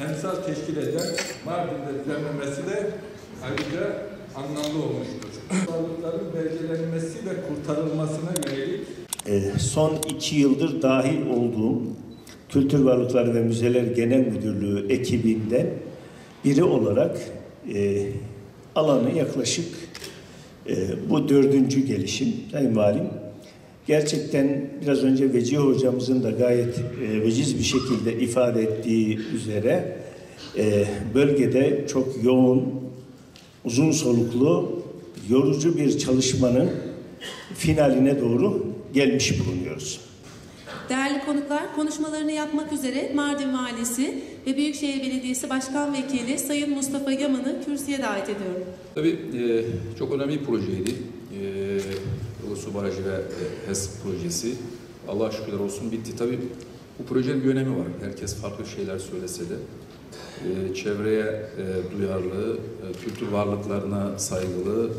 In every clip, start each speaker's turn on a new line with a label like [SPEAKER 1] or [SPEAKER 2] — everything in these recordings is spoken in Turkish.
[SPEAKER 1] emsal teşkil eden Mardin'de düzenlenmesi de ayrıca anlamlı olmuştur. Varlıkların belgelenmesi ve kurtarılmasına yönelik
[SPEAKER 2] son 2 yıldır dahil olduğum Kültür Varlıkları ve Müzeler Genel Müdürlüğü ekibinden biri olarak alanı yaklaşık bu 4. gelişim. Sayın Valim, gerçekten biraz önce Vecihi Hocamızın da gayet veciz bir şekilde ifade ettiği üzere bölgede çok yoğun, uzun soluklu, yorucu bir çalışmanın finaline doğru gelmiş bulunuyoruz.
[SPEAKER 3] Değerli konuklar, konuşmalarını yapmak üzere Mardin Valisi ve Büyükşehir Belediyesi Başkan Vekili Sayın Mustafa Yaman'ı kürsüye davet ediyorum.
[SPEAKER 4] Tabii çok önemli bir projeydi. Ilısu Barajı ve HES projesi. Allah'a şükürler olsun bitti. Tabii bu projenin bir önemi var. Herkes farklı şeyler söylese de. Çevreye duyarlı, kültür varlıklarına saygılı,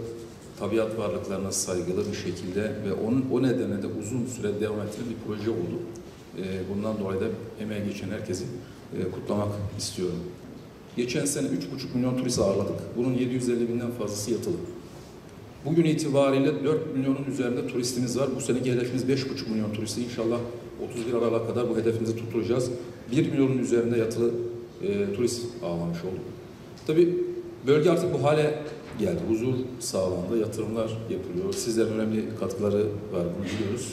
[SPEAKER 4] tabiat varlıklarına saygılı bir şekilde ve o nedenle de uzun süre devam ettiren bir proje oldu. Bundan dolayı da emeğe geçen herkesi kutlamak istiyorum. Geçen sene 3,5 milyon turist ağırladık. Bunun 750 binden fazlası yatılı. Bugün itibariyle 4 milyonun üzerinde turistimiz var. Bu seneki hedefimiz 5,5 milyon turisti. İnşallah 31 Aralık'a kadar bu hedefimizi tutturacağız. 1 milyonun üzerinde yatılı turist ağırlamış olduk. Tabii bölge artık bu hale geldi. Huzur sağlandı, yatırımlar yapılıyor. Sizlerin önemli katkıları var, bunu biliyoruz.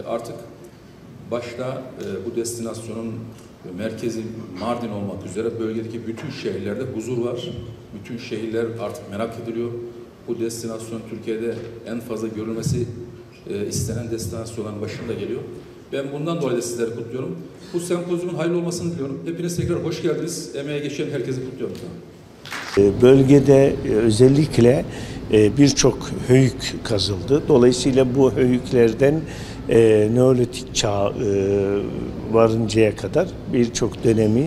[SPEAKER 4] Artık başta bu destinasyonun merkezi Mardin olmak üzere bölgedeki bütün şehirlerde huzur var. Bütün şehirler artık merak ediliyor. Bu destinasyon Türkiye'de en fazla görülmesi istenen destinasyonların başında geliyor. Ben bundan dolayı da sizleri kutluyorum. Bu sempozyumun hayırlı olmasını diliyorum. Hepiniz tekrar hoş geldiniz. Emeğe geçen herkesi kutluyorum.
[SPEAKER 2] Bölgede özellikle birçok höyük kazıldı. Dolayısıyla bu höyüklerden Neolitik çağ varıncaya kadar birçok dönemi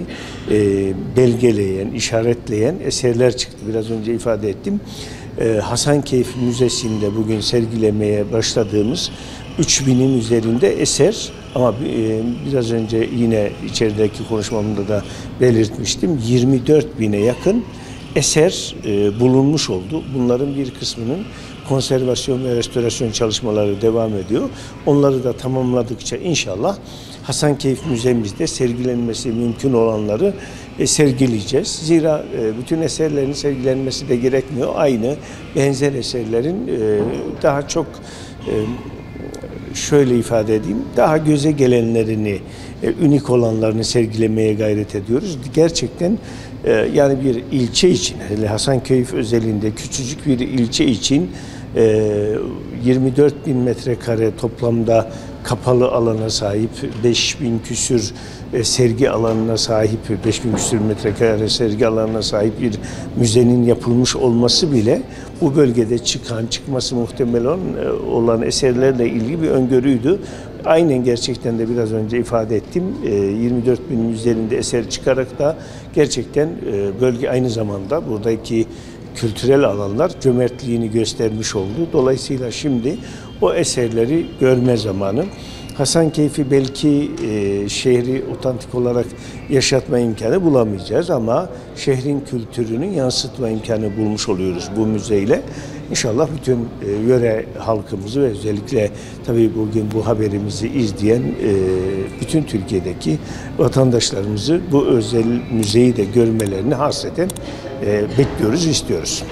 [SPEAKER 2] belgeleyen, işaretleyen eserler çıktı. Biraz önce ifade ettim. Hasankeyf Müzesi'nde bugün sergilemeye başladığımız 3000'in üzerinde eser, ama biraz önce yine içerideki konuşmamda da belirtmiştim, 24.000'e yakın eser bulunmuş oldu. Bunların bir kısmının konservasyon ve restorasyon çalışmaları devam ediyor. Onları da tamamladıkça inşallah Hasankeyf Müzemizde sergilenmesi mümkün olanları sergileyeceğiz. Zira bütün eserlerin sergilenmesi de gerekmiyor. Aynı benzer eserlerin daha çok şöyle ifade edeyim, daha göze gelenlerini, unik olanlarını sergilemeye gayret ediyoruz. Gerçekten yani bir ilçe için, hele Hasankeyf özelinde küçücük bir ilçe için 24.000 metrekare toplamda kapalı alana sahip, 5.000 küsür sergi alanına sahip, 5.000 küsür metrekare sergi alanına sahip bir müzenin yapılmış olması bile bu bölgede çıkması muhtemel olan eserlerle ilgili bir öngörüydü. Aynen gerçekten de biraz önce ifade ettim. 24.000'in üzerinde eser çıkarak da gerçekten bölge aynı zamanda buradaki kültürel alanlar cömertliğini göstermiş oldu. Dolayısıyla şimdi o eserleri görme zamanı. Hasankeyf'i belki şehri otantik olarak yaşatma imkanı bulamayacağız ama şehrin kültürünü yansıtma imkanı bulmuş oluyoruz bu müzeyle. İnşallah bütün yöre halkımızı ve özellikle tabii bugün bu haberimizi izleyen bütün Türkiye'deki vatandaşlarımızı bu özel müzeyi de görmelerini hasreten bekliyoruz, istiyoruz.